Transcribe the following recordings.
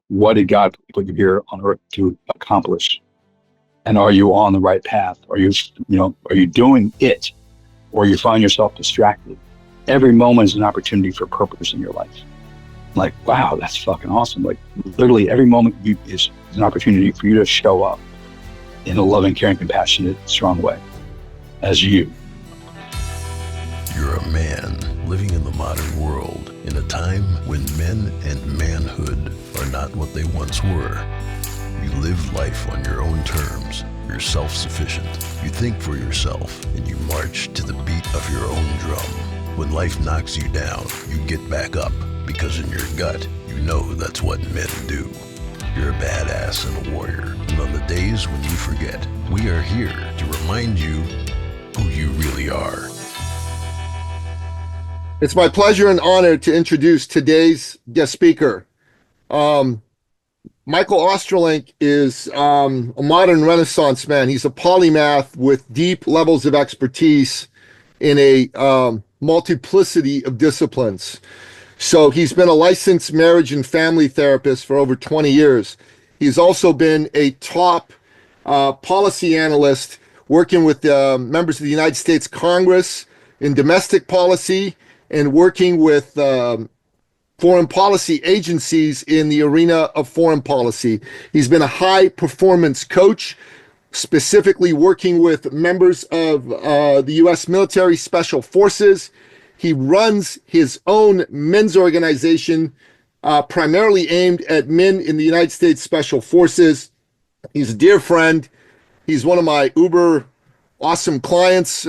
What did God put you here on earth to accomplish? And are you on the right path? Are you doing it? Or you find yourself distracted? Every moment is an opportunity for purpose in your life. Like, wow, that's fucking awesome. Like, literally every moment is an opportunity for you to show up in a loving, caring, compassionate, strong way as you. You're a man living in the modern world in a time when men and manhood are not what they once were. You live life on your own terms. You're self-sufficient. You think for yourself and you march to the beat of your own drum. When life knocks you down, you get back up because in your gut, you know that's what men do. You're a badass and a warrior. And on the days when you forget, we are here to remind you who you really are. It's my pleasure and honor to introduce today's guest speaker. Michael Ostrolenk is a modern Renaissance man. He's a polymath with deep levels of expertise in a multiplicity of disciplines. So he's been a licensed marriage and family therapist for over 20 years. He's also been a top policy analyst working with members of the United States Congress in domestic policy and working with foreign policy agencies in the arena of foreign policy. He's been a high performance coach, specifically working with members of the U.S. military special forces. He runs his own men's organization, primarily aimed at men in the United States Special Forces. He's a dear friend. He's one of my uber awesome clients.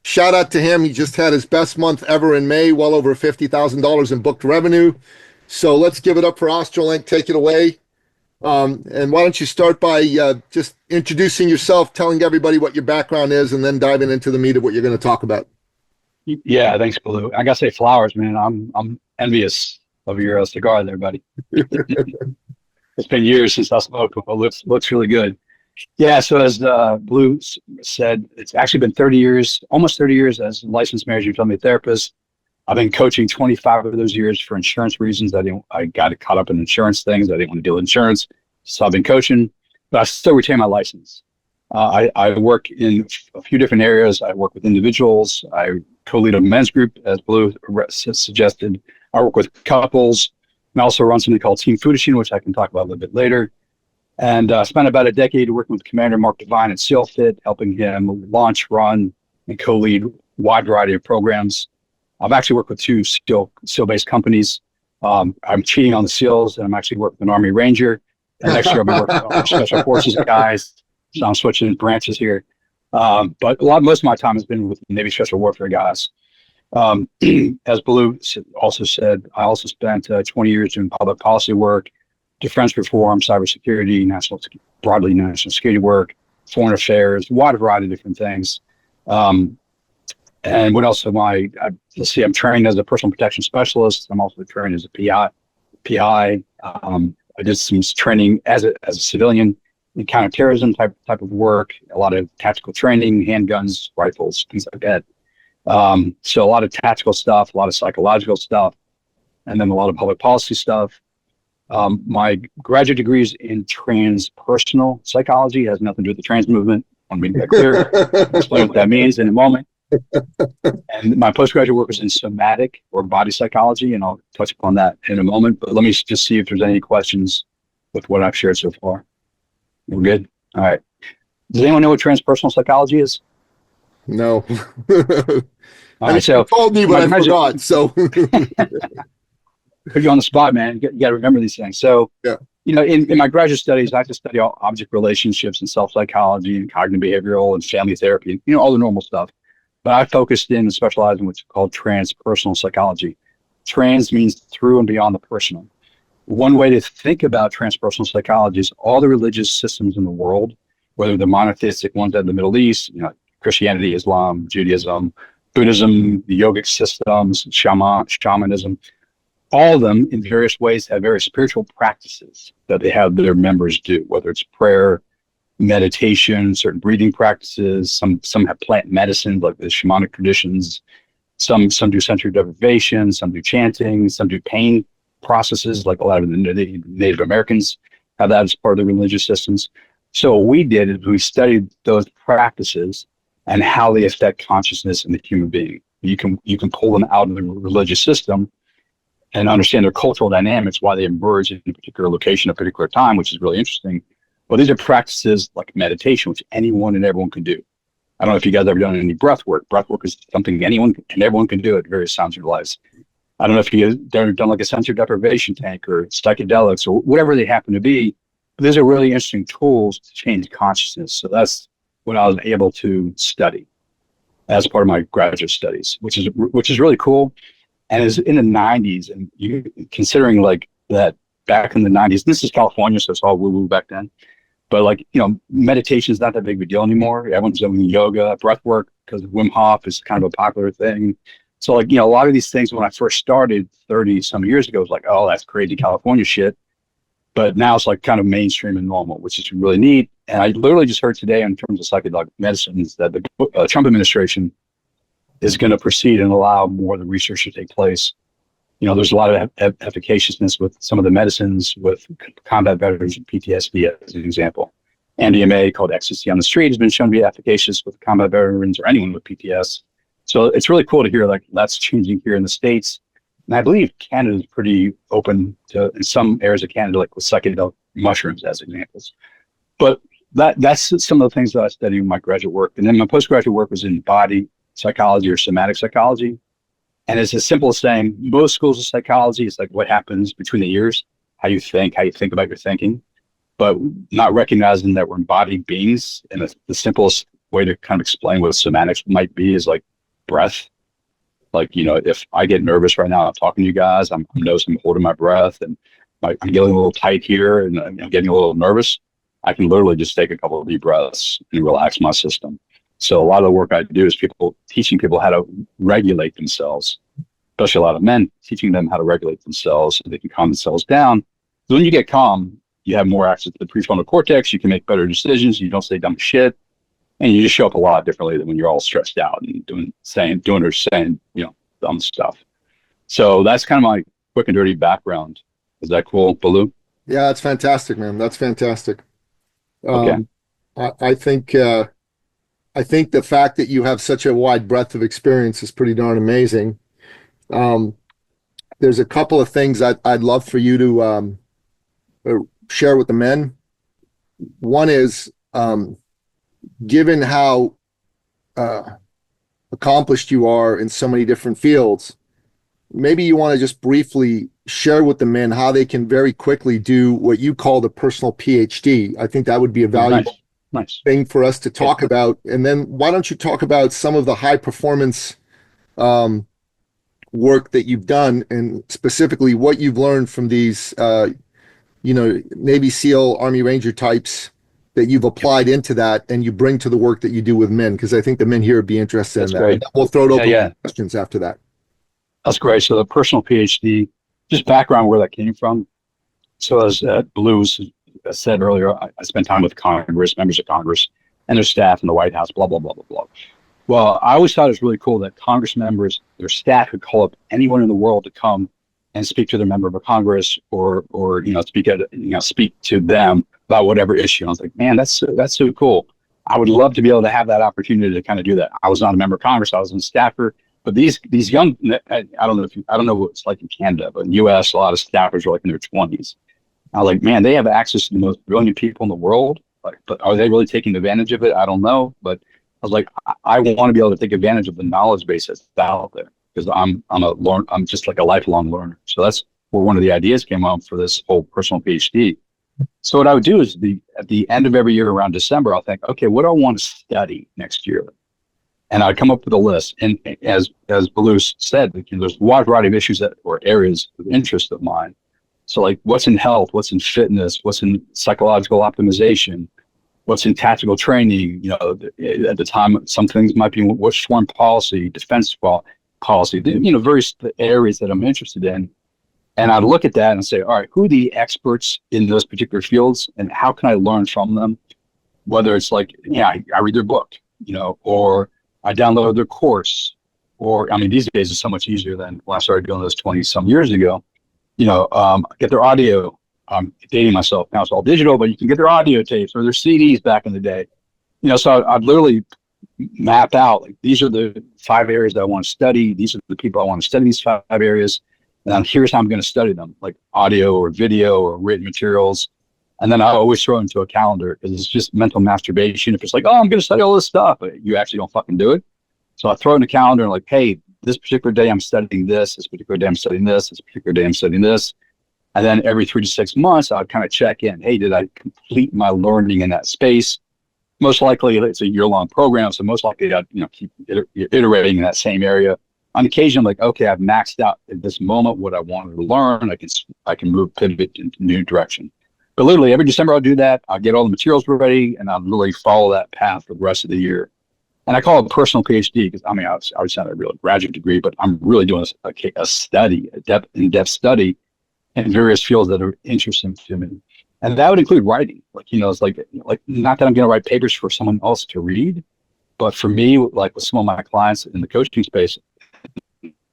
Shout out to him. He just had his best month ever in May, well over $50,000 in booked revenue. So let's give it up for Ostrolenk. Take it away. And why don't you start by just introducing yourself, telling everybody what your background is, and then diving into the meat of what you're going to talk about. Yeah, thanks, Blue. I gotta say flowers, man. I'm envious of your cigar there, buddy. It's been years since I smoked one. It looks really good. Yeah, so as Blue said, it's actually been 30 years, almost 30 years as a licensed marriage and family therapist. I've been coaching 25 of those years for insurance reasons. I got caught up in insurance things. I didn't want to deal with insurance. So I've been coaching, but I still retain my license. I work in a few different areas. I work with individuals. I co-lead a men's group, as Blue suggested. I work with couples, and I also run something called Team Foodishing, which I can talk about a little bit later. And I spent about a decade working with Commander Mark Devine at SEALFIT, helping him launch, run, and co-lead a wide variety of programs. I've actually worked with two SEAL-based companies. I'm cheating on the SEALs, and I'm actually working with an Army Ranger. And next year I'll be working with our Special Forces guys. So I'm switching branches here. But most of my time has been with Navy Special Warfare guys. As Blue also said, I also spent 20 years doing public policy work, defense reform, cybersecurity, broadly national security work, foreign affairs, a wide variety of different things. And what else am I? Let's see, I'm trained as a personal protection specialist. I'm also trained as a PI. I did some training as a civilian in counterterrorism type of work, a lot of tactical training, handguns, rifles, things like that. So a lot of tactical stuff, a lot of psychological stuff, and then a lot of public policy stuff. My graduate degree is in transpersonal psychology. It has nothing to do with the trans movement. I want to make that clear. I'll explain what that means in a moment. And my postgraduate work is in somatic or body psychology, and I'll touch upon that in a moment. But let me just see if there's any questions with what I've shared so far. We're good? All right. Does anyone know what transpersonal psychology is? No. All right, so you told me, but I forgot. So put you on the spot, man. You got to remember these things. So, yeah. In my graduate studies, I have to study all object relationships and self-psychology and cognitive behavioral and family therapy, all the normal stuff. But I focused in and specialized in what's called transpersonal psychology. Trans means through and beyond the personal. One way to think about transpersonal psychology is all the religious systems in the world, whether the monotheistic ones in the Middle East, Christianity, Islam, Judaism, Buddhism, the yogic systems, shamanism, all of them in various ways have very spiritual practices that they have their members do, whether it's prayer, meditation, certain breathing practices. Some have plant medicine, like the shamanic traditions. Some do sensory deprivation, some do chanting, some do pain processes, like a lot of the Native Americans have that as part of the religious systems. So what we did is we studied those practices and how they affect consciousness in the human being. You can pull them out of the religious system and understand their cultural dynamics, why they emerge in a particular location, a particular time, which is really interesting. But these are practices like meditation, which anyone and everyone can do. I don't know if you guys have ever done any breath work. Breath work is something anyone and everyone can do at various times in their lives. I don't know if you've ever done like a sensory deprivation tank or psychedelics or whatever they happen to be. But these are really interesting tools to change consciousness. So that's what I was able to study as part of my graduate studies, which is really cool. And is in the 90s, and you considering like that back in the 90s, this is California, so it's all woo-woo back then. But like, meditation is not that big of a deal anymore. Everyone's doing yoga, breath work, because Wim Hof is kind of a popular thing. So like, a lot of these things when I first started 30 some years ago, it was like, oh, that's crazy California shit. But now it's like kind of mainstream and normal, which is really neat. And I literally just heard today in terms of psychedelic medicines that the Trump administration is going to proceed and allow more of the research to take place. There's a lot of efficaciousness with some of the medicines with combat veterans and PTSD as an example. MDMA, called ecstasy on the street, has been shown to be efficacious with combat veterans or anyone with PTS. So it's really cool to hear like that's changing here in the States. And I believe Canada is pretty open to, in some areas of Canada, like with psychedelic mushrooms as examples. But that's some of the things that I studied in my graduate work. And then my postgraduate work was in body psychology or somatic psychology. And it's as simple as saying most schools of psychology is like what happens between the ears, how you think about your thinking, but not recognizing that we're embodied beings. And the simplest way to kind of explain what somatics might be is like breath. Like, if I get nervous right now, I'm talking to you guys, I'm holding my breath and I'm getting a little tight here and I'm getting a little nervous. I can literally just take a couple of deep breaths and relax my system. So a lot of the work I do is teaching people how to regulate themselves, especially a lot of men, teaching them how to regulate themselves so they can calm themselves down. So when you get calm, you have more access to the prefrontal cortex. You can make better decisions. You don't say dumb shit. And you just show up a lot differently than when you're all stressed out and doing or saying, dumb stuff. So that's kind of my quick and dirty background. Is that cool, Baloo? Yeah, that's fantastic, man. That's fantastic. Okay. I think the fact that you have such a wide breadth of experience is pretty darn amazing. There's a couple of things I'd love for you to share with the men. One is, given how accomplished you are in so many different fields, maybe you want to just briefly share with the men how they can very quickly do what you call the personal PhD. I think that would be a valuable nice thing for us to talk about. And then why don't you talk about some of the high performance work that you've done and specifically what you've learned from these, Navy SEAL, Army Ranger types that you've applied into that and you bring to the work that you do with men, because I think the men here would be interested in that. Great. We'll throw it open for questions after that. That's great. So the personal PhD, just background where that came from. So as Blues said earlier, I spent time with Congress, members of Congress, and their staff in the White House, blah, blah, blah, blah, blah. Well, I always thought it was really cool that Congress members, their staff could call up anyone in the world to come and speak to their member of a Congress or speak to them about whatever issue. I was like, man, that's so cool. I would love to be able to have that opportunity to kind of do that. I was not a member of Congress. I was a staffer, but these young, I don't know what it's like in Canada, but in the US, a lot of staffers are like in their 20s. I was like, man, they have access to the most brilliant people in the world. Like, but are they really taking advantage of it? I don't know. But I was like, I want to be able to take advantage of the knowledge base that's out there because I'm just like a lifelong learner. So that's where one of the ideas came up for this whole personal PhD. So what I would do is at the end of every year around December, I'll think, okay, what do I want to study next year? And I'd come up with a list. And as Balous said, there's a wide variety of issues or areas of interest of mine. So like what's in health, what's in fitness, what's in psychological optimization, what's in tactical training. At the time, some things might be what's foreign policy, defense policy, various areas that I'm interested in. And I'd look at that and say, all right, who are the experts in those particular fields and how can I learn from them? Whether it's like, I read their book, or I download their course, or, these days it's so much easier than when I started doing this 20 some years ago. get their audio. I'm dating myself now; it's all digital, but you can get their audio tapes or their CDs back in the day. So I'd literally map out like these are the 5 areas that I want to study. These are the people I want to study these 5 areas, and here's how I'm going to study them, like audio or video or written materials. And then I always throw it into a calendar because it's just mental masturbation. If it's like, oh, I'm going to study all this stuff, but you actually don't fucking do it. So I throw it in a calendar and like, hey, this particular day I'm studying this. This particular day I'm studying this. This particular day I'm studying this. And then every 3 to 6 months, I'd kind of check in. Hey, did I complete my learning in that space? Most likely, it's a year-long program, so most likely I'd keep iterating in that same area. On occasion, I'm like, okay, I've maxed out at this moment what I wanted to learn. I can pivot into new direction. But literally every December I'll do that. I'll get all the materials ready, and I'll literally follow that path for the rest of the year. And I call it personal PhD because I would sound a real graduate degree, but I'm really doing a study, in-depth study in various fields that are interesting to me. And that would include writing. It's like not that I'm going to write papers for someone else to read, but for me, like with some of my clients in the coaching space,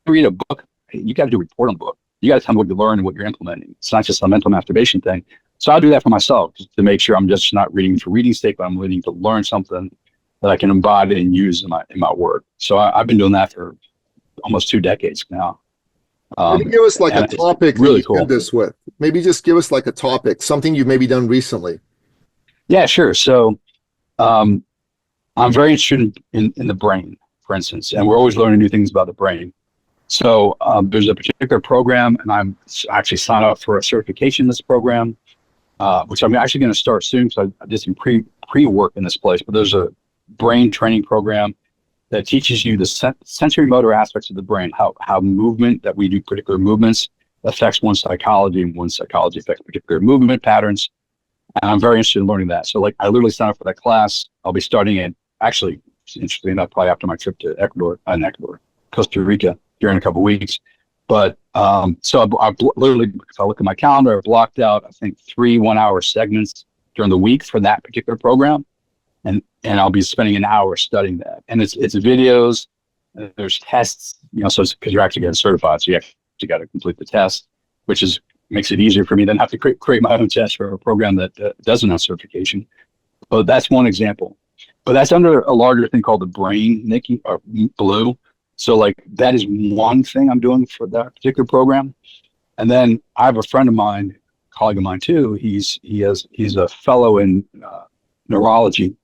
read a book, you got to do a report on the book. You got to tell me what you learn and what you're implementing. It's not just a mental masturbation thing. So I'll do that for myself just to make sure I'm just not reading for reading's sake, but I'm reading to learn something that I can embody and use in my work. So I've been doing that for almost 2 decades now. Maybe give us like a topic really that you cool. did this with. Maybe just give us like a topic, something you've maybe done recently. Yeah, sure. So I'm very interested in the brain, for instance, and we're always learning new things about the brain. So there's a particular program, and I'm actually signed up for a certification in this program, which I'm actually going to start soon. So I did some pre-work in this place, but there's a brain training program that teaches you the sensory motor aspects of the brain, how movement, that we do particular movements, affects one's psychology, and one's psychology affects particular movement patterns. And I'm very interested in learning that. So like I literally signed up for that class. I'll be starting it, actually, interestingly enough, probably after my trip to Costa Rica here in a couple of weeks. But so I literally, if I look at my calendar, I've blocked out, I think, 3 1-hour segments during the week for that particular program. And I'll be spending an hour studying that. And it's videos, there's tests, so it's because you're actually getting certified. So you actually got to complete the test, which makes it easier for me than have to create my own test for a program that doesn't have certification. But that's one example. But that's under a larger thing called the brain, Nikki, or Blue. So like that is one thing I'm doing for that particular program. And then I have a friend of mine, colleague of mine too. He's a fellow in neurology.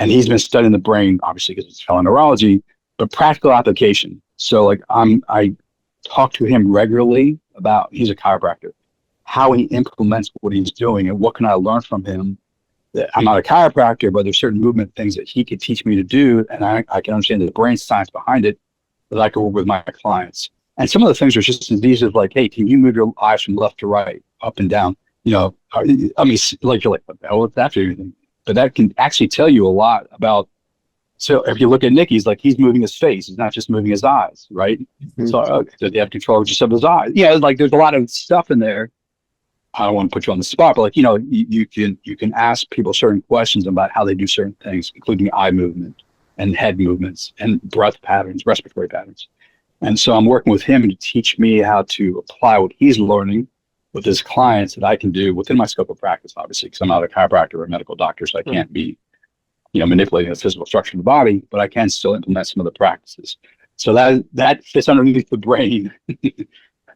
And he's been studying the brain, obviously, because it's fellow neurology, but practical application. So like I talk to him regularly about, he's a chiropractor, how he implements what he's doing and what can I learn from him. I'm not a chiropractor, but there's certain movement things that he could teach me to do. And I can understand the brain science behind it that I can work with my clients. And some of the things are just as easy as like, hey, can you move your eyes from left to right, up and down? Like you're like, what the hell is that for anything? But that can actually tell you a lot about. So if you look at Nicky's, like he's moving his face, he's not just moving his eyes, right? Mm-hmm. So does he have control just of his eyes? Yeah, like there's a lot of stuff in there. I don't want to put you on the spot, but like you can ask people certain questions about how they do certain things, including eye movement and head movements and breath patterns, respiratory patterns. And so I'm working with him to teach me how to apply what he's learning with his clients that I can do within my scope of practice, obviously, because I'm not a chiropractor or a medical doctor, so I can't be, manipulating the physical structure of the body, but I can still implement some of the practices. So that fits underneath the brain. If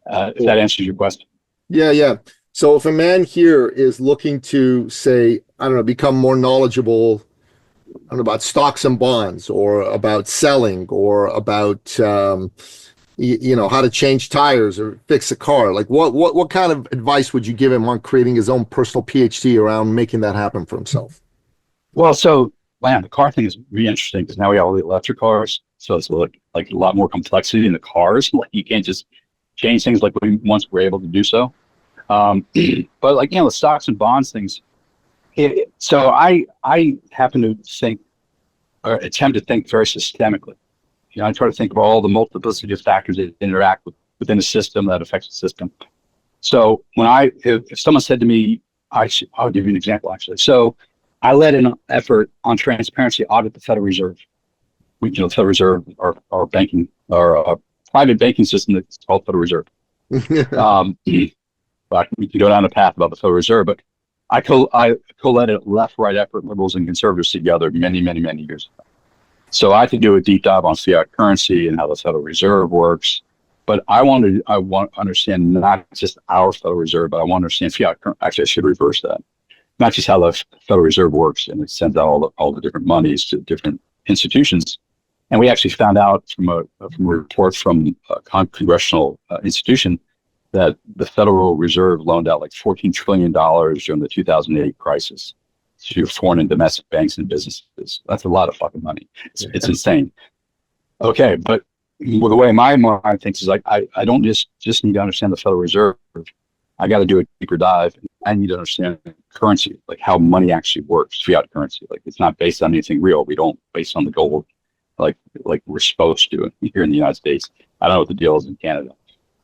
that answers your question. Yeah. So if a man here is looking to, say, I don't know, become more knowledgeable, I don't know, about stocks and bonds, or about selling, or about how to change tires or fix a car, like what kind of advice would you give him on creating his own personal PhD around making that happen for himself? Well, so the car thing is really interesting because now we have all the electric cars, so it's like a lot more complexity in the cars. Like you can't just change things like we once were able to do so. But like the stocks and bonds things. So I happen to think, or attempt to think very systemically. I try to think of all the multiplicity of factors that interact within a system that affects the system. So if someone said to me, I'll give you an example actually. So I led an effort on transparency audit the Federal Reserve. The Federal Reserve, our banking, our private banking system that's called Federal Reserve. But we can go down a path about the Federal Reserve, but I collated left, right effort, liberals and conservatives together many, many, many years ago. So I could do a deep dive on fiat currency and how the Federal Reserve works. But I want to understand not just our Federal Reserve, but I want to understand fiat currency. Actually, I should reverse that. Not just how the Federal Reserve works and it sends out all the different monies to different institutions. And we actually found out from a report from a congressional institution that the Federal Reserve loaned out like $14 trillion during the 2008 crisis to foreign and domestic banks and businesses. That's a lot of fucking money. It's insane. Okay, but the way my mind thinks is like, I don't just need to understand the Federal Reserve. I got to do a deeper dive. I need to understand currency, like how money actually works, fiat currency. Like it's not based on anything real. We don't base on the gold like we're supposed to here in the United States. I don't know what the deal is in Canada.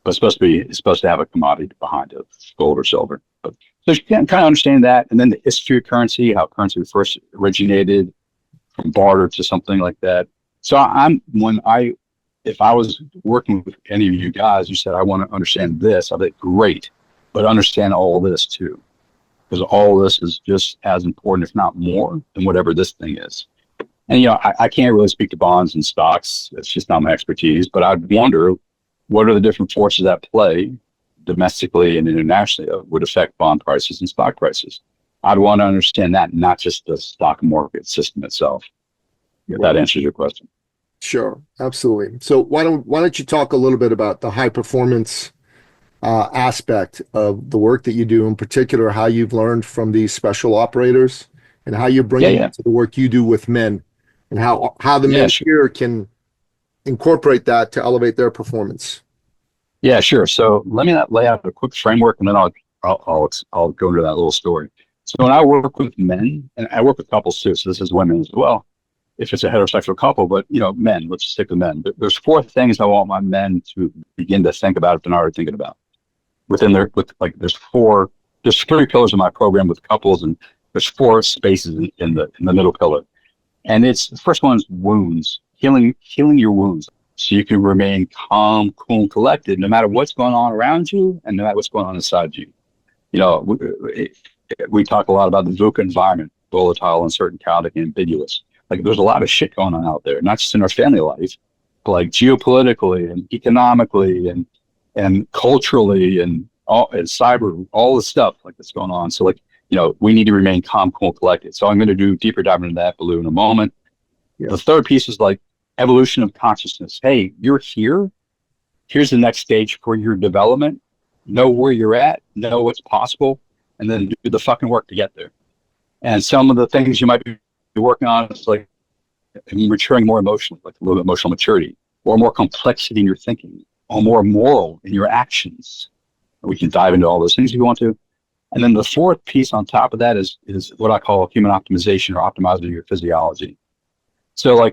But it's supposed to have a commodity behind it, gold or silver. But so you can kind of understand that, and then the history of currency, how currency first originated from barter to something like that. So if I was working with any of you guys, you said I want to understand this, I'd be like, great, but understand all this too, because all this is just as important, if not more, than whatever this thing is. And I can't really speak to bonds and stocks; it's just not my expertise. But I'd wonder, what are the different forces at play domestically and internationally that would affect bond prices and stock prices? I'd want to understand that, not just the stock market system itself. If that answers your question. Sure, absolutely. So why don't you talk a little bit about the high performance aspect of the work that you do, in particular, how you've learned from these special operators and how you're bringing it to the work you do with men, and how the men here can incorporate that to elevate their performance. Yeah, sure. So let me lay out a quick framework, and then I'll go into that little story. So when I work with men, and I work with couples too, so this is women as well, if it's a heterosexual couple, but men, let's stick with men. But there's 4 things I want my men to begin to think about if they're not already thinking about. There's 3 pillars of my program with couples, and there's 4 spaces in the middle pillar. And the first one is wounds. Healing your wounds so you can remain calm, cool, and collected no matter what's going on around you and no matter what's going on inside you. We talk a lot about the VUCA environment, volatile, uncertain, chaotic, and ambiguous. Like there's a lot of shit going on out there, not just in our family life, but like geopolitically and economically and culturally and cyber, all the stuff like that's going on. So we need to remain calm, cool, and collected. So I'm going to do deeper dive into that, Baloo, in a moment. Yeah. The third piece is like evolution of consciousness. Hey, you're here. Here's the next stage for your development. Know where you're at, know what's possible, and then do the fucking work to get there. And some of the things you might be working on is like maturing more emotionally, like a little bit emotional maturity, or more complexity in your thinking, or more moral in your actions. We can dive into all those things if you want to. And then the 4th piece on top of that is what I call human optimization, or optimizing your physiology. So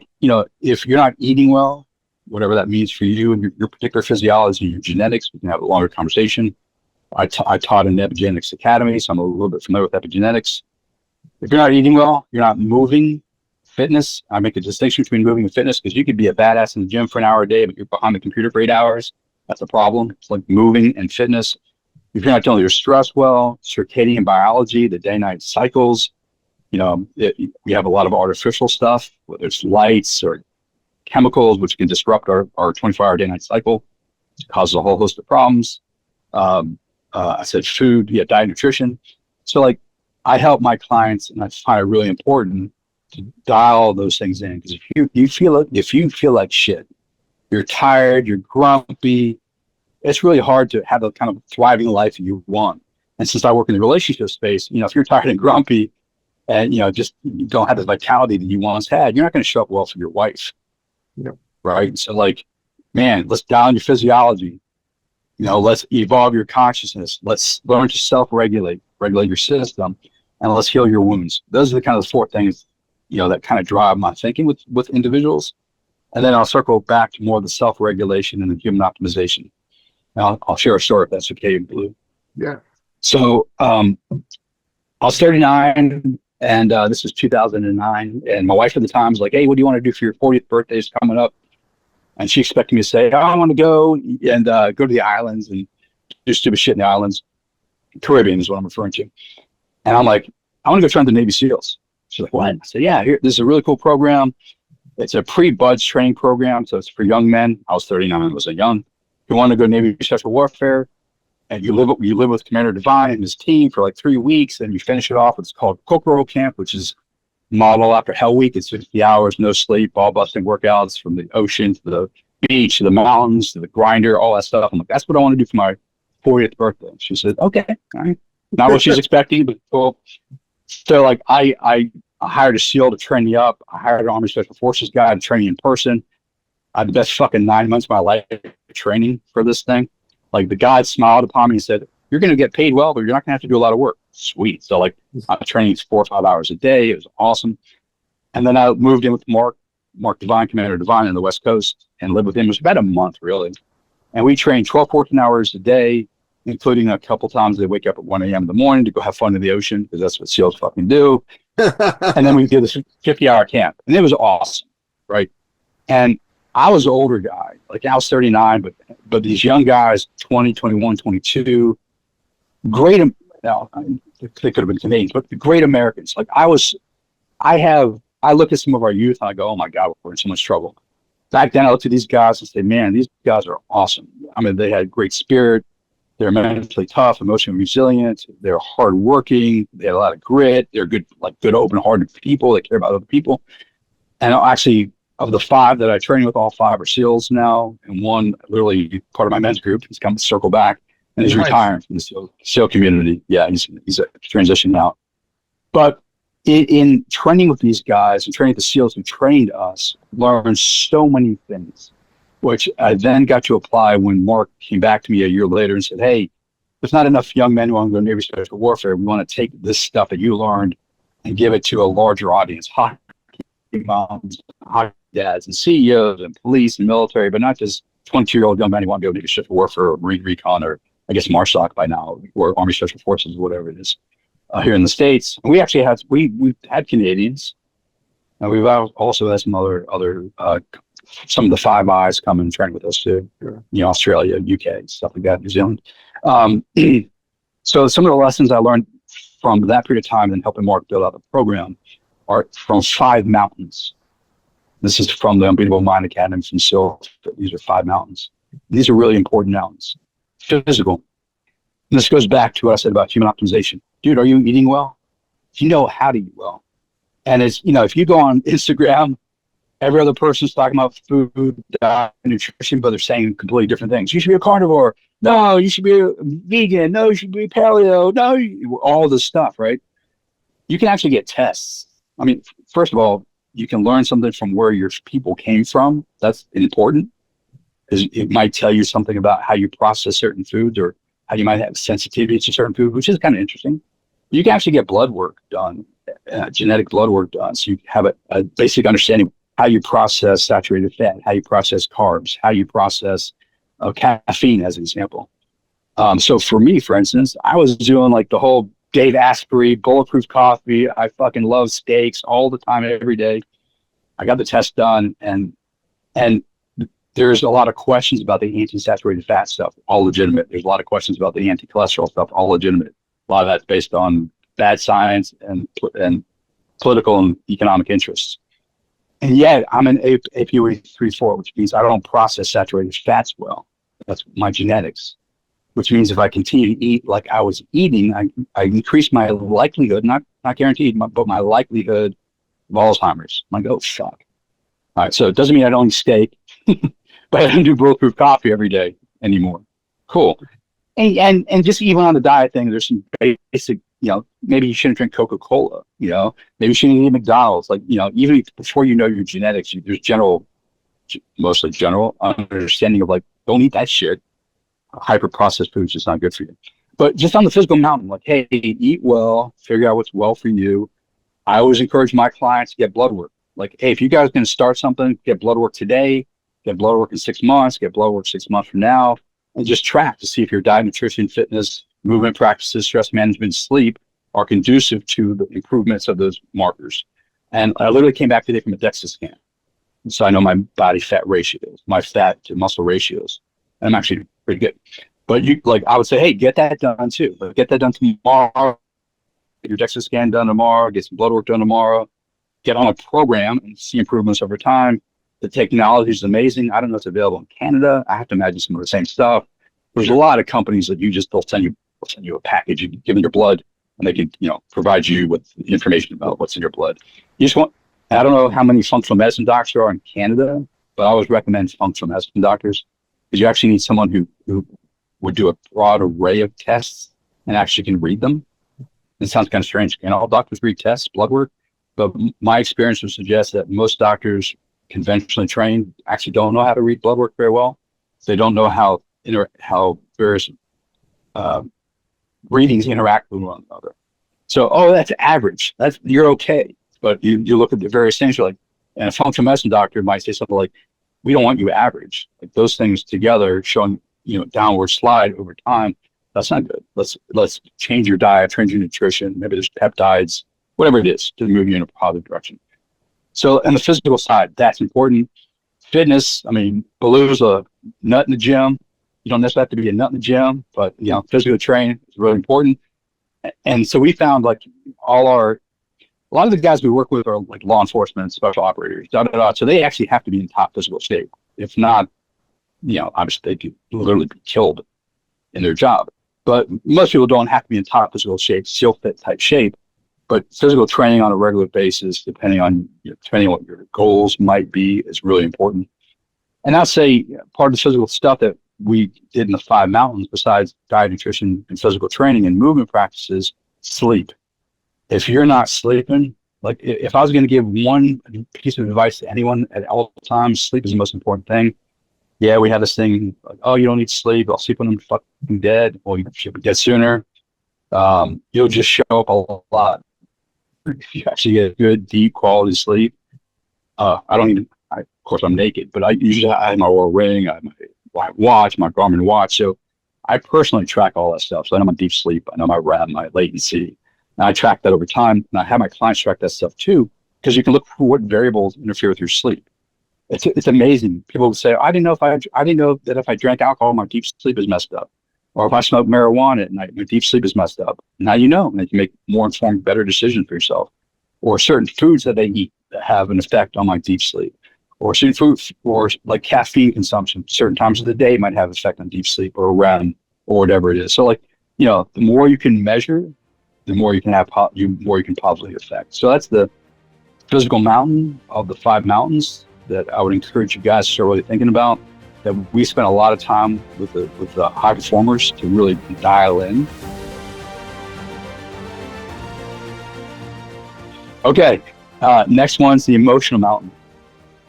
if you're not eating well, whatever that means for you and your particular physiology, your genetics, we can have a longer conversation. I taught in Epigenetics Academy, so I'm a little bit familiar with epigenetics. If you're not eating well, you're not moving, fitness, I make a distinction between moving and fitness, because you could be a badass in the gym for an hour a day, but you're behind the computer for 8 hours. That's a problem. It's like moving and fitness. If you're not dealing with your stress well, circadian biology, the day-night cycles, we have a lot of artificial stuff, whether it's lights or chemicals, which can disrupt our 24-hour day-night cycle. It causes a whole host of problems. I said food, diet, nutrition. So I help my clients, and I find it really important to dial those things in, because if you feel like shit, you're tired, you're grumpy, it's really hard to have the kind of thriving life that you want. And since I work in the relationship space, if you're tired and grumpy and, just you don't have the vitality that you once had, you're not going to show up well for your wife. Right. So let's dial in your physiology. Let's evolve your consciousness. Let's learn to self-regulate, regulate your system, and let's heal your wounds. Those are the kind of 4 things, that kind of drive my thinking with individuals. And then I'll circle back to more of the self-regulation and the human optimization. Now, I'll share a story if that's okay, Blue. Yeah. So I was 39, and this was 2009. And my wife at the time was like, hey, what do you want to do for your 40th birthday? It's coming up. And she expected me to say, I want to go and go to the islands and do stupid shit in the islands. Caribbean is what I'm referring to. And I'm like, I want to go train the Navy SEALs. She's like, what? I said, yeah, here, this is a really cool program. It's a pre-buds training program, so it's for young men. I was 39, I was young. You want to go Navy Special Warfare, and you live with Commander Devine and his team for like 3 weeks, and you finish it off. It's called Kokoro Camp, which is model after Hell Week. It's 50 hours, no sleep, ball busting workouts from the ocean to the beach to the mountains to the grinder, all that stuff. I'm like, that's what I want to do for my 40th birthday. She said, okay, all right. Not what she's expecting, but cool. So like I hired a SEAL to train me up. I hired an Army Special Forces guy to train me in person. I had the best fucking 9 months of my life training for this thing. Like the guy smiled upon me and said, you're going to get paid well, but you're not going to have to do a lot of work. Sweet. So like I'm training 4 or 5 hours a day. It was awesome. And then I moved in with Mark Devine, Commander Devine on the West Coast, and lived with him. It was about a month really. And we trained 12, 14 hours a day, including a couple times they wake up at 1 a.m. in the morning to go have fun in the ocean, because that's what SEALs fucking do. And then we did this 50-hour camp, and it was awesome, right? And I was an older guy, like I was 39, but these young guys, 20, 21, 22, great, now they could have been Canadians, but the great Americans. Like I look at some of our youth and I go, oh my God, we're in so much trouble. Back then I looked at these guys and say, man, these guys are awesome. I mean, they had great spirit. They're mentally tough, emotionally resilient. They're hardworking. They had a lot of grit. They're good, open-hearted people. They care about other people. And actually, of the 5 that I train with, all 5 are SEALs now, and one literally part of my men's group. He's come to circle back, and he's retiring from the SEAL community. Yeah, he's transitioning out. But in training with these guys and training the SEALs who trained us, learned so many things, which I then got to apply when Mark came back to me a year later and said, hey, there's not enough young men who want to go Navy Special Warfare. We want to take this stuff that you learned and give it to a larger audience, hockey moms, hockey dads, and CEOs, and police and military, but not just 22-year-old young men who want to go Navy Special Warfare or Marine Recon, or I guess MARSOC by now, or Army Special Forces, whatever it is, here in the States. And we actually had, we've had Canadians, and we've also had some other some of the Five Eyes come and train with us too. Sure. Australia, UK, stuff like that, New Zealand. So some of the lessons I learned from that period of time and helping Mark build out the program are from 5 mountains. This is from the Unbeatable Mind Academy from SEAL. These are 5 mountains. These are really important mountains. Physical. And this goes back to what I said about human optimization. Dude, are you eating well? Do you know how to eat well? And it's, if you go on Instagram, every other person's talking about food, diet, nutrition, but they're saying completely different things. You should be a carnivore. No, you should be a vegan. No, you should be paleo. No, all this stuff, right? You can actually get tests. I mean, first of all, you can learn something from where your people came from. That's important, because it might tell you something about how you process certain foods, or how you might have sensitivity to certain food, which is kind of interesting. You can actually get blood work done, genetic blood work done, so you have a basic understanding how you process saturated fat, how you process carbs, how you process caffeine, as an example. So for me, for instance, I was doing like the whole Dave Asprey, bulletproof coffee. I fucking love steaks all the time, every day. I got the test done, and there's a lot of questions about the anti-saturated fat stuff, all legitimate. There's a lot of questions about the anti-cholesterol stuff, all legitimate. A lot of that's based on bad science and political and economic interests. And yet I'm an AP203, which means I don't process saturated fats well. That's my genetics, which means if I continue to eat like I was eating, I increase my likelihood, not guaranteed, but my likelihood of Alzheimer's. I'm like, oh, fuck. All right, so it doesn't mean I don't eat steak, but I don't do bulletproof coffee every day anymore. Cool. And just even on the diet thing, there's some basic, maybe you shouldn't drink Coca-Cola, maybe you shouldn't eat McDonald's. Like, even before you know your genetics, there's mostly general understanding of like, don't eat that shit. Hyper processed food is just not good for you. But just on the physical mountain, like, hey, eat well, figure out what's well for you. I always encourage my clients to get blood work. Like, hey, if you guys are going to start something, get blood work today, get blood work in 6 months, get blood work 6 months from now, and just track to see if your diet, nutrition, fitness, movement practices, stress management, sleep are conducive to the improvements of those markers. And I literally came back today from a DEXA scan. So I know my body fat ratios, my fat to muscle ratios. And I'm actually pretty good. But you like, I would say, hey, get that done too. Like, get that done tomorrow. Get your DEXA scan done tomorrow. Get some blood work done tomorrow. Get on a program and see improvements over time. The technology is amazing. I don't know if it's available in Canada. I have to imagine some of the same stuff. There's a lot of companies that they'll send you a package, you give them your blood, and they can, provide you with information about what's in your blood. I don't know how many functional medicine doctors there are in Canada, but I always recommend functional medicine doctors because you actually need someone who would do a broad array of tests and actually can read them. It sounds kind of strange. Can all doctors read tests, blood work? But my experience would suggest that most doctors, conventionally trained, actually don't know how to read blood work very well. They don't know how various readings interact with one another. So, that's average. You're okay. But you look at the various things, you're like, and a functional medicine doctor might say something like, we don't want you average. Like those things together showing, downward slide over time, that's not good. Let's change your diet, change your nutrition. Maybe there's peptides, whatever it is to move you in a positive direction. So on the physical side, that's important. Fitness, Baloo's a nut in the gym. You don't necessarily have to be a nut in the gym, but physical training is really important. And so we found a lot of the guys we work with are like law enforcement, special operators, So they actually have to be in top physical shape. If not, obviously they could literally be killed in their job. But most people don't have to be in top physical shape, SEAL fit type shape. But physical training on a regular basis, depending on what your goals might be, is really important. And I'll say part of the physical stuff that we did in the 5 mountains, besides diet, nutrition, and physical training and movement practices, sleep. If you're not sleeping, like if I was going to give one piece of advice to anyone at all times, sleep is the most important thing. Yeah, we have this thing, like, oh, you don't need sleep. I'll sleep when I'm fucking dead. Well, you'll be dead sooner. You'll just show up a lot. If you actually get good, deep quality sleep, of course I'm naked, but I have my Oura Ring, I have my watch, my Garmin watch. So I personally track all that stuff. So I know my deep sleep, I know my REM, my latency, and I track that over time. And I have my clients track that stuff too, because you can look for what variables interfere with your sleep. It's amazing. People say, I didn't know that if I drank alcohol, my deep sleep is messed up. Or if I smoke marijuana at night, my deep sleep is messed up. Now and you can make more informed, better decisions for yourself. Or certain foods that they eat that have an effect on my deep sleep. Or certain foods, or like caffeine consumption, certain times of the day might have an effect on deep sleep or REM or whatever it is. So the more you can measure, the more you can positively affect. So that's the physical mountain of the 5 mountains that I would encourage you guys to start really thinking about. That we spent a lot of time with the high performers to really dial in. Okay, next one's the emotional mountain.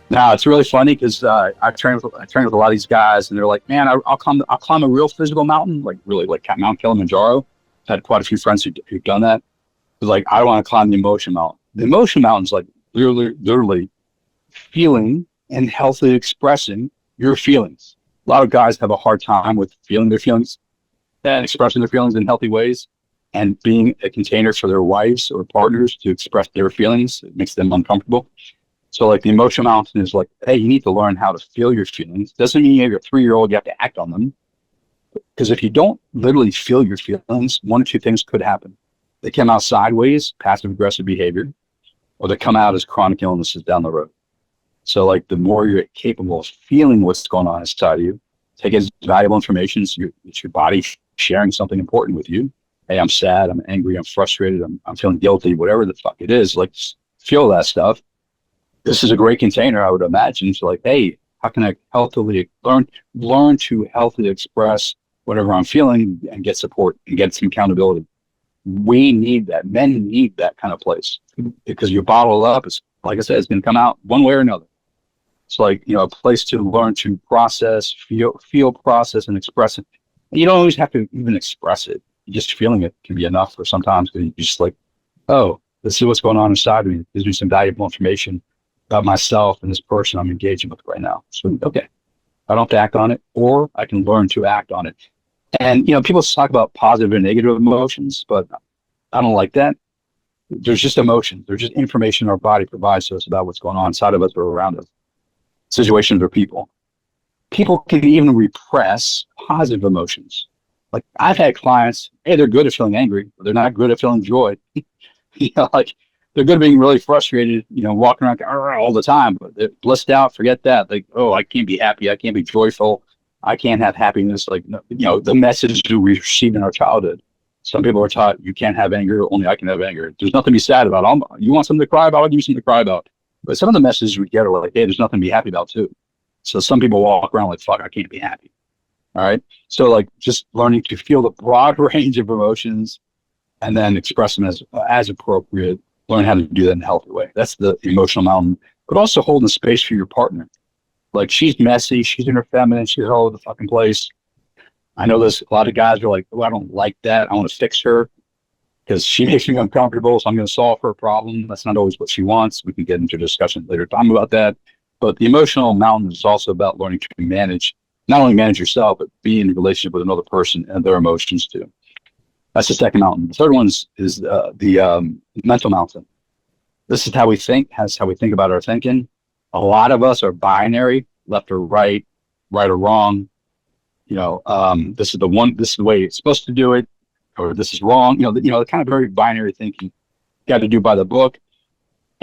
Now it's really funny because I trained with a lot of these guys, and they're like, "Man, I'll climb a real physical mountain, like Mount Kilimanjaro." I've had quite a few friends who've done that. But like, I want to climb the emotion mountain. The emotion mountain's like literally feeling and healthily expressing your feelings. A lot of guys have a hard time with feeling their feelings and expressing their feelings in healthy ways, and being a container for their wives or partners to express their feelings. It makes them uncomfortable. So like the emotional mountain is like, hey, you need to learn how to feel your feelings. Doesn't mean you're a 3-year-old, you have to act on them. Because if you don't literally feel your feelings, one or two things could happen. They come out sideways, passive aggressive behavior, or they come out as chronic illnesses down the road. So like the more you're capable of feeling what's going on inside of you, take it as valuable information. It's your body sharing something important with you. Hey, I'm sad, I'm angry, I'm frustrated, I'm feeling guilty, whatever the fuck it is, like feel that stuff. This is a great container, I would imagine. So like, hey, how can I healthily learn to healthily express whatever I'm feeling and get support and get some accountability? We need that. Men need that kind of place, because you bottle up, it's like I said, it's going to come out one way or another. It's like, a place to learn to process, feel, process, and express it. And you don't always have to even express it. Just feeling it can be enough for sometimes. You're just like, oh, this is what's going on inside of me. It gives me some valuable information about myself and this person I'm engaging with right now. So, okay, I don't have to act on it, or I can learn to act on it. And, people talk about positive and negative emotions, but I don't like that. There's just emotion. There's just information our body provides to us about what's going on inside of us or around us. Situations or people. people can even repress positive emotions. Like I've had clients, hey, they're good at feeling angry, but they're not good at feeling joy. Like they're good at being really frustrated, walking around all the time, but they're blissed out. Forget that. Like, oh, I can't be happy. I can't be joyful. I can't have happiness. Like, the message we received in our childhood. Some people are taught you can't have anger. Only I can have anger. There's nothing to be sad about. You want something to cry about? I'll give you something to cry about. But some of the messages we get are like, hey, there's nothing to be happy about too. So some people walk around like, fuck, I can't be happy. All right. So like just learning to feel the broad range of emotions and then express them as appropriate. Learn how to do that in a healthy way. That's the emotional mountain. But also holding space for your partner. Like she's messy, she's in her feminine, she's all over the fucking place. I know there's a lot of guys are like, oh, I don't like that. I want to fix her because she makes me uncomfortable. So I'm going to solve her problem. That's not always what she wants. We can get into a discussion later time about that. But the emotional mountain is also about learning to not only manage yourself, but be in a relationship with another person and their emotions too. That's the second mountain. The third one is the mental mountain. This is how we think, how we think about our thinking. A lot of us are binary, left or right or wrong. This is the way it's supposed to do it, or this is wrong. The kind of very binary thinking. Got to do by the book.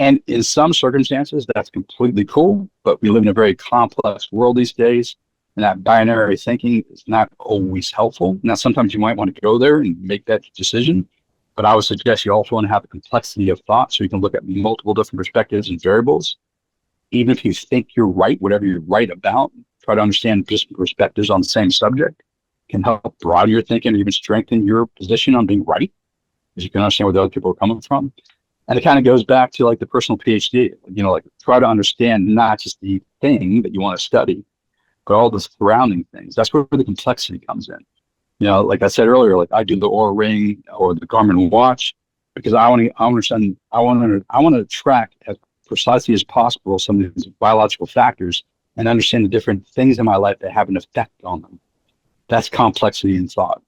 And in some circumstances, that's completely cool. But we live in a very complex world these days. And that binary thinking is not always helpful. Now, sometimes you might want to go there and make that decision. But I would suggest you also want to have a complexity of thought so you can look at multiple different perspectives and variables. Even if you think you're right, whatever you're right about, try to understand different perspectives on the same subject can help broaden your thinking or even strengthen your position on being right, because you can understand where the other people are coming from. And it kind of goes back to like the personal PhD, like try to understand not just the thing that you want to study, but all the surrounding things. That's where the complexity comes in. Like I said earlier, like I do the Oura Ring or the Garmin watch because I want to track as precisely as possible some of these biological factors and understand the different things in my life that have an effect on them. That's complexity in thought.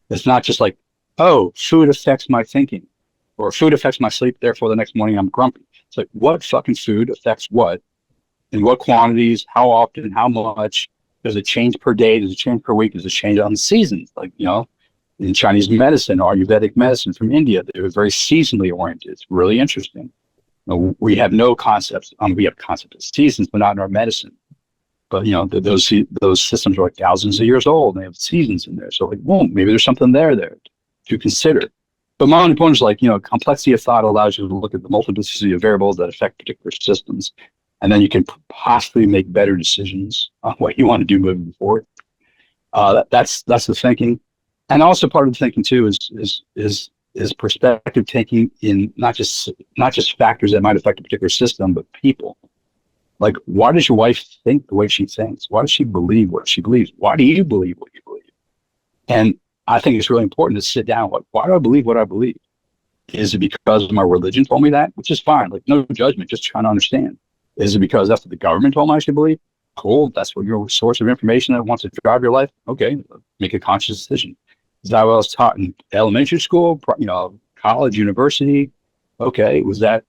It's not just like, oh, food affects my thinking or food affects my sleep, therefore the next morning I'm grumpy. It's like, what fucking food affects what? In what quantities, how often, how much? Does it change per day? Does it change per week? Does it change on the seasons? Like, in Chinese medicine or Ayurvedic medicine from India, they're very seasonally oriented. It's really interesting. We have no concepts. We have concepts of seasons, but not in our medicine. But, those systems are like thousands of years old and they have seasons in there. So like, well, maybe there's something there to consider. But my only point is like, complexity of thought allows you to look at the multiplicity of variables that affect particular systems. And then you can possibly make better decisions on what you want to do moving forward. That's the thinking. And also part of the thinking too is perspective taking in not just factors that might affect a particular system, but people. Like, why does your wife think the way she thinks? Why does she believe what she believes? Why do you believe what you believe? And I think it's really important to sit down. Why do I believe what I believe? Is it because my religion told me that? Which is fine. Like, no judgment, just trying to understand. Is it because that's what the government told me I should believe? Cool. That's what your source of information that wants to drive your life. Okay. Make a conscious decision. Is that what I was taught in elementary school, college, university? Okay. Was that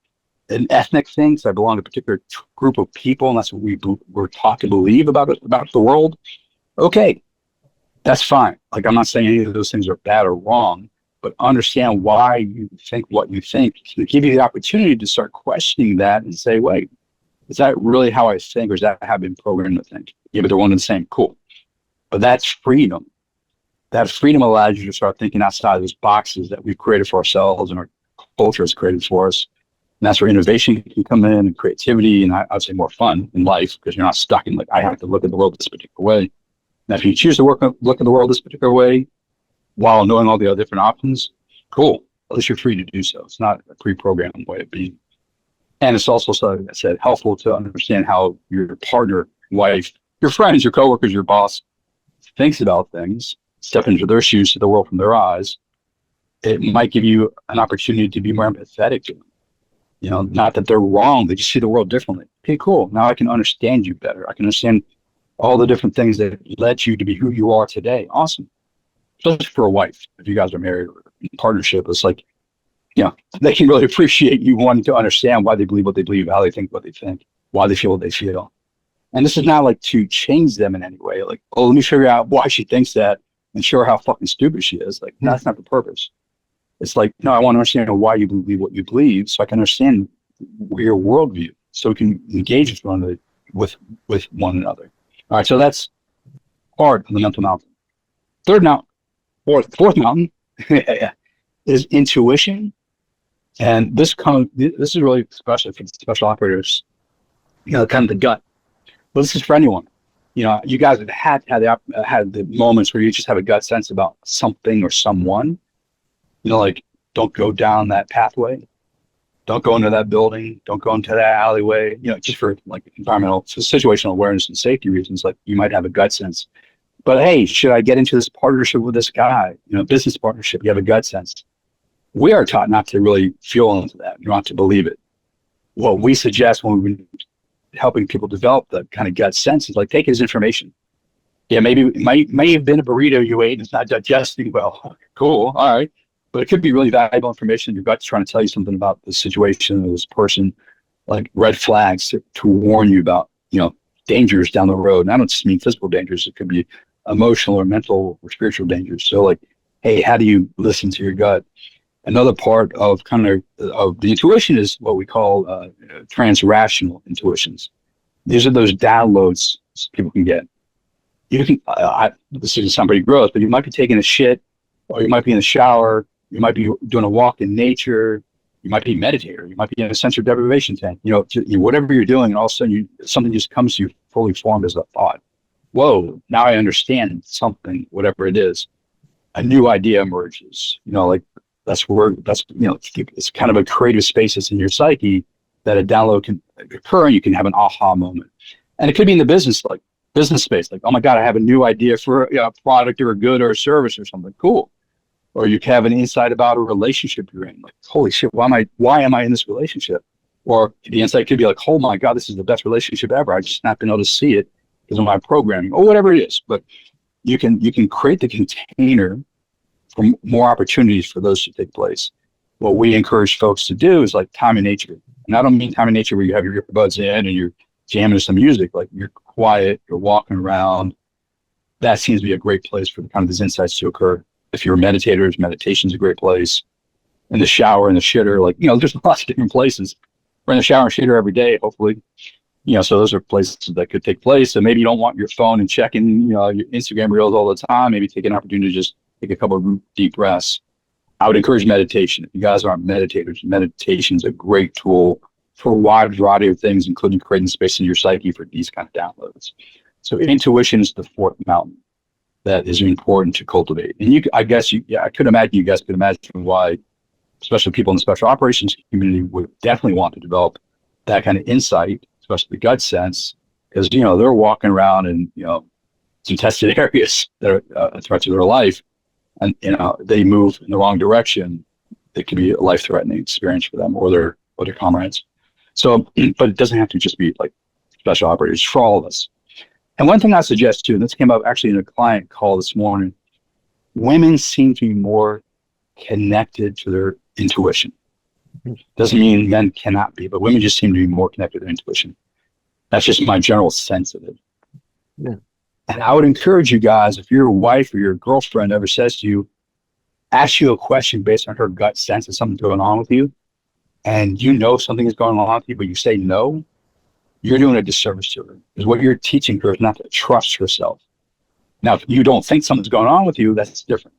an ethnic thing? So I belong to a particular group of people and that's what we were taught to believe about the world. Okay. That's fine. Like, I'm not saying any of those things are bad or wrong, but understand why you think what you think to give you the opportunity to start questioning that and say, wait, is that really how I think, or is that how I've been programmed to think? Yeah, but they're one and the same. Cool. But that's freedom. That freedom allows you to start thinking outside of those boxes that we've created for ourselves and our culture has created for us. And that's where innovation can come in and creativity and I'd say more fun in life because you're not stuck in like, I have to look at the world this particular way. Now, if you choose to look at the world this particular way while knowing all the other different options, cool. At least you're free to do so. It's not a pre-programmed way of being. And it's also, like I said, helpful to understand how your partner, wife, your friends, your coworkers, your boss thinks about things, step into their shoes, see the world from their eyes. It might give you an opportunity to be more empathetic to them. Not that they're wrong, they just see the world differently. Okay, cool. Now I can understand you better. I can understand all the different things that led you to be who you are today. Awesome. Especially for a wife, if you guys are married or in partnership, it's like, they can really appreciate you wanting to understand why they believe what they believe, how they think what they think, why they feel what they feel. And this is not like to change them in any way. Like, oh, let me figure out why she thinks that and show her how fucking stupid she is. Like, that's not the purpose. It's like, no, I want to understand why you believe what you believe so I can understand your worldview so we can engage with one another. All right, so that's part of the mental mountain. Fourth mountain is intuition. And this is really special for special operators, kind of the gut. But this is for anyone. You guys have had the moments where you just have a gut sense about something or someone. Like, don't go down that pathway. Don't go into that building. Don't go into that alleyway. Just for like environmental, situational awareness and safety reasons. Like, you might have a gut sense. But hey, should I get into this partnership with this guy? Business partnership. You have a gut sense. We are taught not to really feel into that, not to believe it. What we suggest when we've been helping people develop the kind of gut sense is like, take it as information. Yeah, maybe it may have been a burrito you ate and it's not digesting well. Cool, all right. But it could be really valuable information. Your gut's trying to tell you something about the situation or this person, like red flags to warn you about, dangers down the road. And I don't just mean physical dangers. It could be emotional or mental or spiritual dangers. So like, hey, how do you listen to your gut? Another part of of the intuition is what we call transrational intuitions. These are those downloads people can get. You can, this is sound pretty gross, but you might be taking a shit, or you might be in the shower, you might be doing a walk in nature, you might be a meditator, you might be in a sensory deprivation tank. Whatever you're doing, and all of a sudden something just comes to you fully formed as a thought. Whoa! Now I understand something, whatever it is. A new idea emerges. It's kind of a creative space that's in your psyche that a download can occur, and you can have an aha moment. And it could be in the business space, like, oh my God, I have a new idea for a product or a good or a service or something. Cool. Or you can have an insight about a relationship you're in. Like, holy shit, why am I in this relationship? Or the insight could be like, oh my God, this is the best relationship ever. I just not been able to see it because of my programming or whatever it is. But you can create the container for more opportunities for those to take place. What we encourage folks to do is like time in nature. And I don't mean time in nature where you have your earbuds in and you're jamming to some music. Like, you're quiet, you're walking around. That seems to be a great place for kind of these insights to occur. If you're meditators, meditation's a great place. In the shower, in the shitter, like, there's lots of different places. We're in the shower and shitter every day, hopefully. So those are places that could take place. So maybe you don't want your phone and checking, your Instagram reels all the time. Maybe take an opportunity to just take a couple of deep breaths. I would encourage meditation. If you guys aren't meditators, meditation is a great tool for a wide variety of things, including creating space in your psyche for these kind of downloads. So intuition is the fourth mountain that is important to cultivate. And I could imagine you guys could imagine why, especially people in the special operations community, would definitely want to develop that kind of insight, especially the gut sense, because they're walking around in some tested areas that are a threat to their life, and they move in the wrong direction. It could be a life-threatening experience for them or their comrades. So, but it doesn't have to just be like special operators, for all of us. And one thing I suggest too, and this came up actually in a client call this morning, women seem to be more connected to their intuition. Doesn't mean men cannot be, but women just seem to be more connected to their intuition. That's just my general sense of it. Yeah. And I would encourage you guys, if your wife or your girlfriend ever says to you, asks you a question based on her gut sense of something going on with you, and something is going on with you, but you say no, you're doing a disservice to her. Because what you're teaching her is not to trust herself. Now, if you don't think something's going on with you, that's different.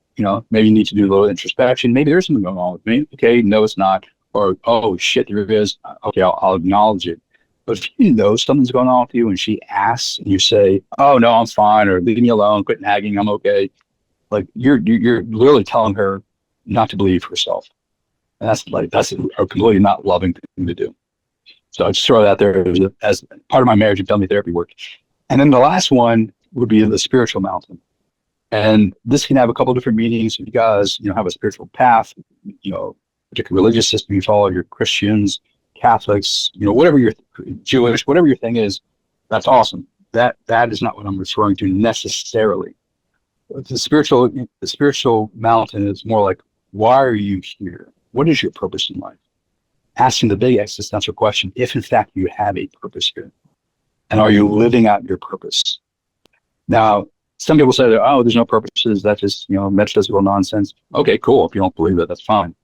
Maybe you need to do a little introspection. Maybe there's something going on with me. Okay, no, it's not. Or, oh shit, there is. Okay, I'll acknowledge it. But if you know something's going on with you and she asks and you say, oh no, I'm fine, or leave me alone, quit nagging, I'm okay. Like, you're literally telling her not to believe herself. And that's a completely not loving thing to do. So I just throw that there as part of my marriage and family therapy work. And then the last one would be the spiritual mountain. And this can have a couple of different meanings. If you guys, have a spiritual path, particular religious system you follow, you're Christians, Catholics, whatever you're Jewish, whatever your thing is, that's awesome. That is not what I'm referring to necessarily. The spiritual mountain is more like, why are you here? What is your purpose in life? Asking the big existential question, if in fact you have a purpose here. And are you living out your purpose? Now, some people say that, oh, there's no purposes. That's just, metaphysical nonsense. Okay, cool. If you don't believe it, that's fine.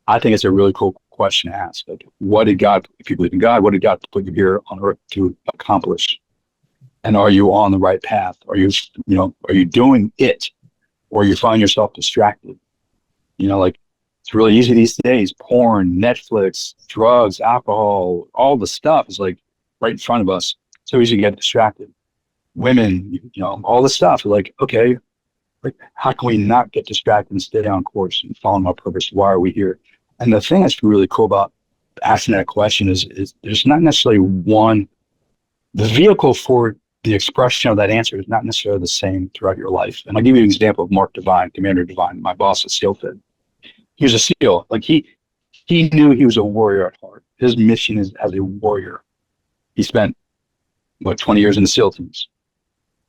I think it's a really cool question to ask. Like, what did God, if you believe in God, what did God put you here on earth to accomplish? And are you on the right path? Are you doing it? Or you find yourself distracted? It's really easy these days. Porn, Netflix, drugs, alcohol, all the stuff is like right in front of us. So easy to get distracted. Women, all the stuff. Like, okay, like how can we not get distracted and stay on course and follow our purpose? Why are we here? And the thing that's really cool about asking that question is there's not necessarily one. The vehicle for the expression of that answer is not necessarily the same throughout your life. And I'll give you an example of Mark Divine, Commander Divine, my boss at SEALFIT. He was a SEAL. Like he knew he was a warrior at heart. His mission is as a warrior. He spent 20 years in the SEAL teams.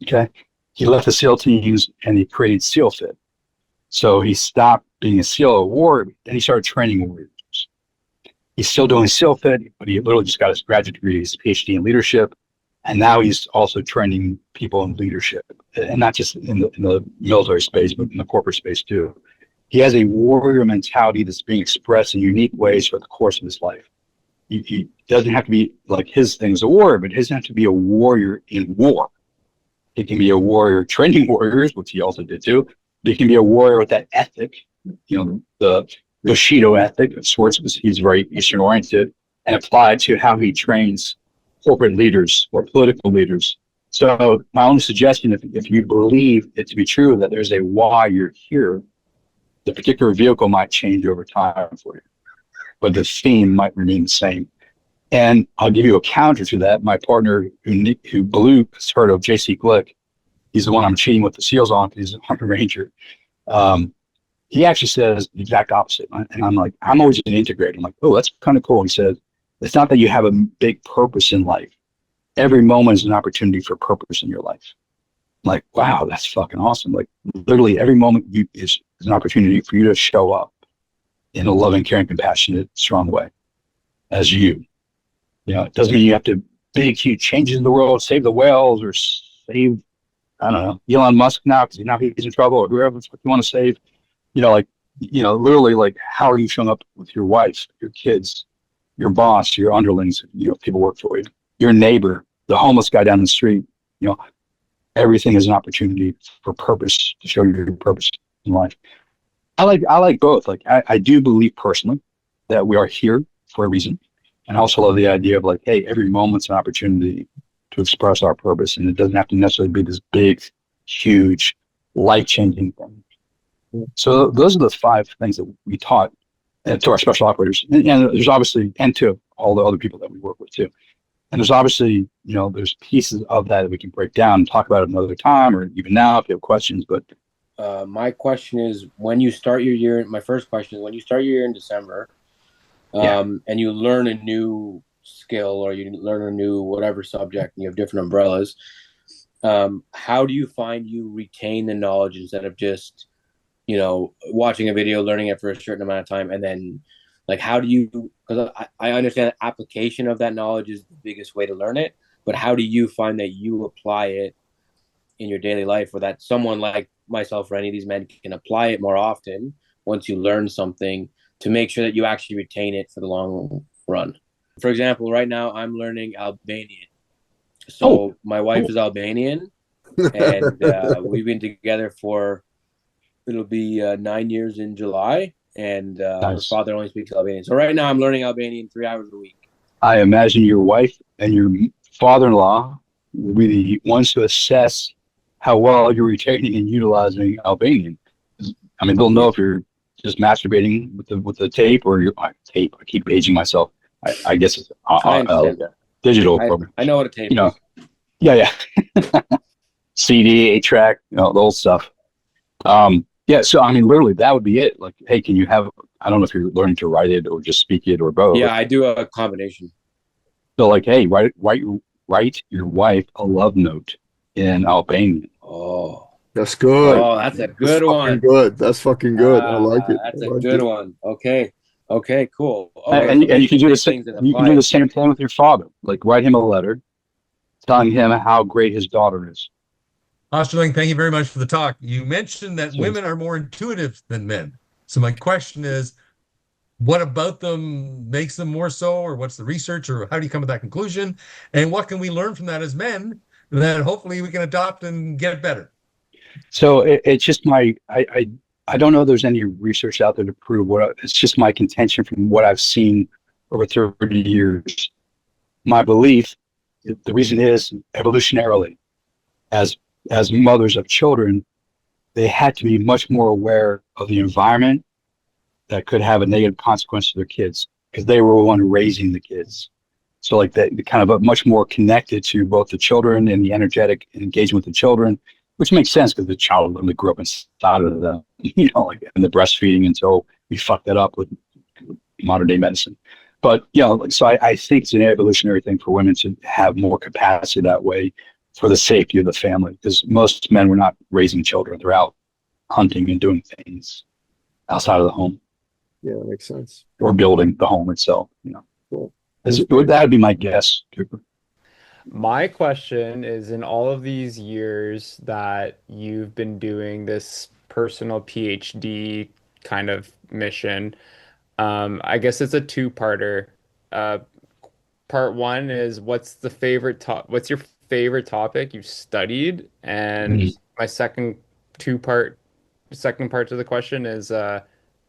Okay. He left the SEAL teams and he created SEALFIT. So he stopped being a SEAL, a warrior, then he started training warriors. He's still doing SEALFIT, but he literally just got his graduate degree, his PhD in leadership. And now he's also training people in leadership, and not just in the military space, but in the corporate space too. He has a warrior mentality that's being expressed in unique ways for the course of his life. He doesn't have to be like his thing's a warrior, but he doesn't have to be a warrior in war. He can be a warrior training warriors, which he also did too. But he can be a warrior with that ethic, the Bushido ethic of sorts, because he's very Eastern oriented, and applied to how he trains corporate leaders or political leaders. So my only suggestion, if you believe it to be true that there's a why you're here, the particular vehicle might change over time for you, but the theme might remain the same. And I'll give you a counter to that. My partner who Blue has heard of, JC Glick, he's the one I'm cheating with the SEALs on because he's a Army Ranger. He actually says the exact opposite. And I'm like, I'm always an integrator. I'm like, oh, that's kind of cool. He says, it's not that you have a big purpose in life. Every moment is an opportunity for purpose in your life. I'm like, wow, that's fucking awesome. Like literally every moment is an opportunity for you to show up in a loving, caring, compassionate, strong way as you. It doesn't mean you have to big, huge changes in the world, save the whales or save, I don't know, Elon Musk now because he's in trouble, or whoever you want to save. Literally like how are you showing up with your wife, your kids, your boss, your underlings, people work for you, your neighbor, the homeless guy down the street. Everything is an opportunity for purpose, to show your purpose in life. I like both. Like I do believe personally that we are here for a reason. And I also love the idea of like, hey, every moment's an opportunity to express our purpose. And it doesn't have to necessarily be this big, huge, life-changing thing. So those are the 5 things that we taught to our special operators. And there's obviously, and to all the other people that we work with too. And there's obviously, there's pieces of that we can break down and talk about it another time, or even now if you have questions. But my question is, when you start your year, my first question is, when you start your year in December, and you learn a new skill or you learn a new whatever subject, and you have different umbrellas, how do you find you retain the knowledge instead of just, watching a video, learning it for a certain amount of time, and then like how do you, because I understand the application of that knowledge is the biggest way to learn it, but how do you find that you apply it in your daily life, or that someone like myself or any of these men can apply it more often once you learn something, to make sure that you actually retain it for the long run? For example, right now I'm learning Albanian. So my wife is Albanian, and we've been together for, it'll be 9 years in July, and her father only speaks Albanian. So right now I'm learning Albanian 3 hours a week. I imagine your wife and your father-in-law will be the ones to assess how well you're retaining and utilizing Albanian. I mean, they'll know if you're just masturbating with the tape, or your tape. I keep aging myself. I guess it's digital program. I know what a tape is. Yeah. CD, 8-track, the old stuff. So I mean, literally, that would be it. Like, hey, can you have? I don't know if you're learning to write it or just speak it or both. Yeah, I do a combination. So, like, hey, write your wife a love note in Albanian. Oh. That's good. Oh, that's a good one. Good. That's fucking good. I like it. That's a good one. Okay, cool. Okay, and you can do the same. You can do the same thing with your father. Like, write him a letter telling him how great his daughter is. Ostrolenk, thank you very much for the talk. You mentioned that Sure. women are more intuitive than men. So my question is, what about them makes them more so, or what's the research, or how do you come to that conclusion? And what can we learn from that as men that hopefully we can adopt and get better? So it's just I don't know if there's any research out there to prove it's just my contention from what I've seen over 30 years. My belief, the reason is evolutionarily, as mothers of children, they had to be much more aware of the environment that could have a negative consequence to their kids because they were the one raising the kids. So like that, kind of much more connected to both the children and the energetic engagement with the children, which makes sense because the child literally grew up inside of them, like in the breastfeeding until we fucked that up with modern day medicine. But, so I think it's an evolutionary thing for women to have more capacity that way for the safety of the family, because most men were not raising children. They're out hunting and doing things outside of the home. Yeah, that makes sense. Or building the home itself, Cool. That would be my guess, Cooper. My question is, in all of these years that you've been doing this personal PhD kind of mission, I guess it's a two-parter. Part one is what's your favorite topic you've studied? And my second part to the question is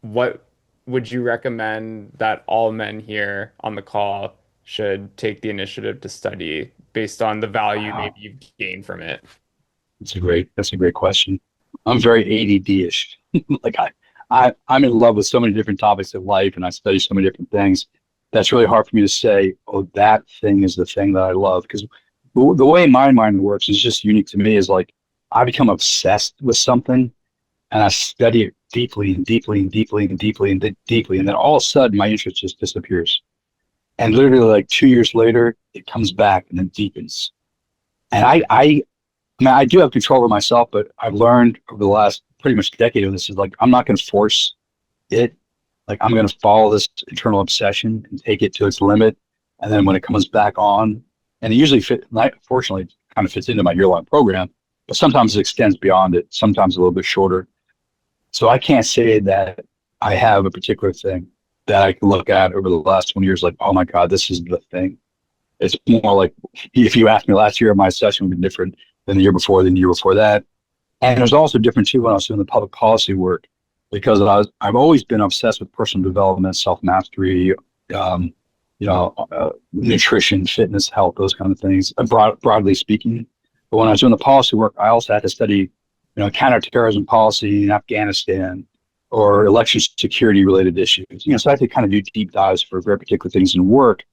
what would you recommend that all men here on the call should take the initiative to study based on the value maybe you've gained from it? That's a great question. I'm very ADD-ish. Like I'm in love with so many different topics of life, and I study so many different things. That's really hard for me to say, oh, that thing is the thing that I love. Because the way my mind works is just unique to me, is like I become obsessed with something and I study it deeply and deeply and deeply and deeply and deeply. And then all of a sudden my interest just disappears. And literally like 2 years later, it comes back and then deepens. And I do have control over myself, but I've learned over the last pretty much decade of this is like, I'm not going to force it. Like I'm going to follow this internal obsession and take it to its limit. And then when it comes back on, and it usually fortunately kind of fits into my year-long program, but sometimes it extends beyond it, sometimes a little bit shorter. So I can't say that I have a particular thing that I can look at over the last 20 years, like, oh my God, this is the thing. It's more like, if you asked me last year, my session would be different than the year before, than the year before that. And it was also different too when I was doing the public policy work, because I've always been obsessed with personal development, self-mastery, nutrition, fitness, health, those kind of things, broadly speaking. But when I was doing the policy work, I also had to study, counterterrorism policy in Afghanistan or election security related issues. So I had to kind of do deep dives for very particular things in work,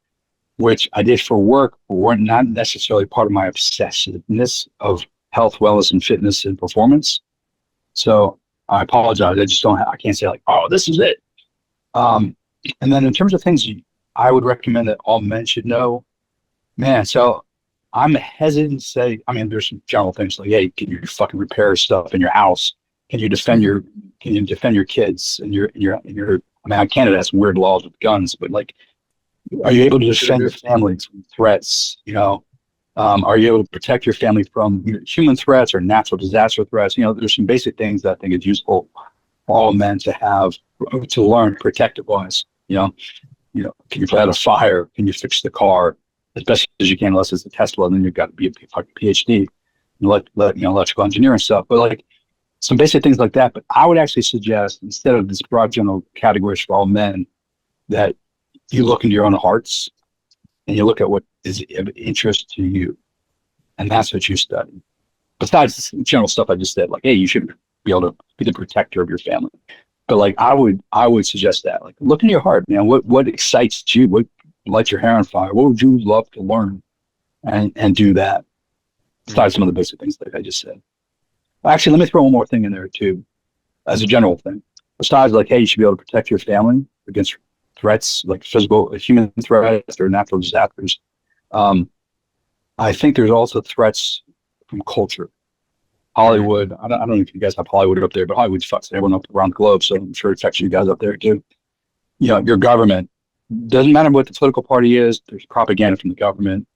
which I did for work, but weren't not necessarily part of my obsessiveness of health, wellness, and fitness and performance. So I apologize. I can't say like, oh, this is it. And then in terms of things I would recommend that all men should know, man, so I'm hesitant to say, there's some general things like, hey, can you fucking repair stuff in your house? Can you defend your kids and your Canada has some weird laws with guns, but like, are you able to defend your family from threats? Are you able to protect your family from human threats or natural disaster threats? There's some basic things that I think is useful for all men to have, to learn protective wise. Can you put out a fire? Can you fix the car as best as you can, unless it's a Tesla, and then you've got to be a fucking PhD, electrical engineer and stuff. But like some basic things like that. But I would actually suggest, instead of this broad general categories for all men, that you look into your own hearts and you look at what is of interest to you, and that's what you study. Besides the general stuff I just said, like, hey, you should be able to be the protector of your family. But like, I would suggest that, like, look in your heart, man. What excites you? What lights your hair on fire? What would you love to learn, and do that? Besides some of the basic things that I just said. Actually, let me throw one more thing in there too, as a general thing. Besides, like, hey, you should be able to protect your family against threats, like physical, human threats or natural disasters. I think there's also threats from culture. Hollywood, I don't know if you guys have Hollywood up there, but Hollywood fucks everyone up around the globe, so I'm sure it affects you guys up there too. Your government, doesn't matter what the political party is, there's propaganda from the government.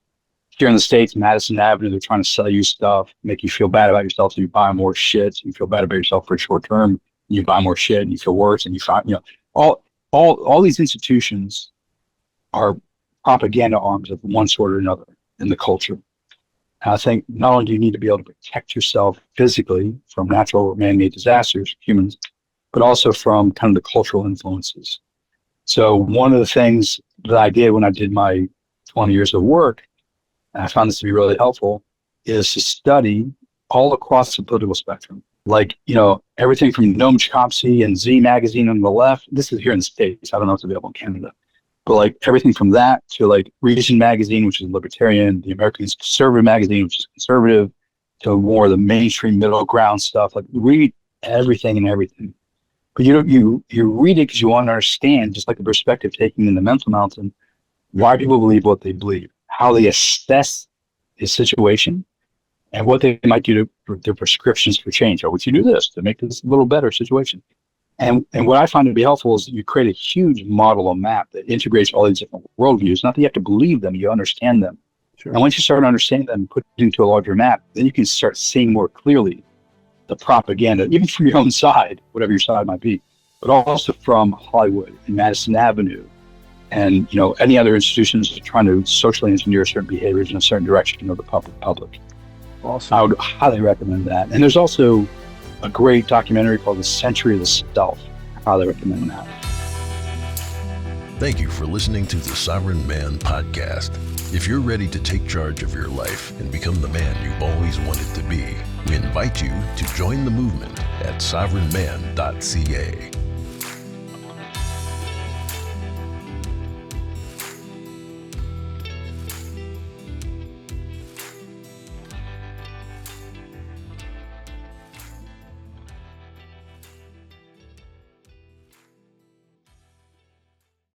here in the States, Madison Avenue, they're trying to sell you stuff, make you feel bad about yourself, so you buy more shit. So you feel bad about yourself for short term. You buy more shit, and you feel worse, and you find, all these institutions are propaganda arms of one sort or another in the culture. And I think not only do you need to be able to protect yourself physically from natural or man-made disasters, humans, but also from kind of the cultural influences. So one of the things that I did when I did my 20 years of work, and I found this to be really helpful, is to study all across the political spectrum. Like, everything from Noam Chomsky and Z Magazine on the left. This is here in the States. I don't know if it's available in Canada. But like everything from that to like Reason Magazine, which is libertarian, the American Conservative Magazine, which is conservative, to more of the mainstream middle ground stuff. Like read everything and everything. But you read it because you want to understand, just like the perspective taking in the mental mountain, why people believe what they believe, how they assess the situation, and what they might do to their prescriptions for change. Or would you do this to make this a little better situation? And what I find to be helpful is you create a huge model or map that integrates all these different worldviews. Not that you have to believe them, you understand them. Sure. And once you start understanding them and put it into a larger map, then you can start seeing more clearly the propaganda, even from your own side, whatever your side might be, but also from Hollywood and Madison Avenue and any other institutions trying to socially engineer certain behaviors in a certain direction of the public. Awesome. I would highly recommend that. And there's also a great documentary called The Century of the Self. I highly recommend that. Thank you for listening to the Sovereign Man podcast. If you're ready to take charge of your life and become the man you've always wanted to be, we invite you to join the movement at sovereignman.ca.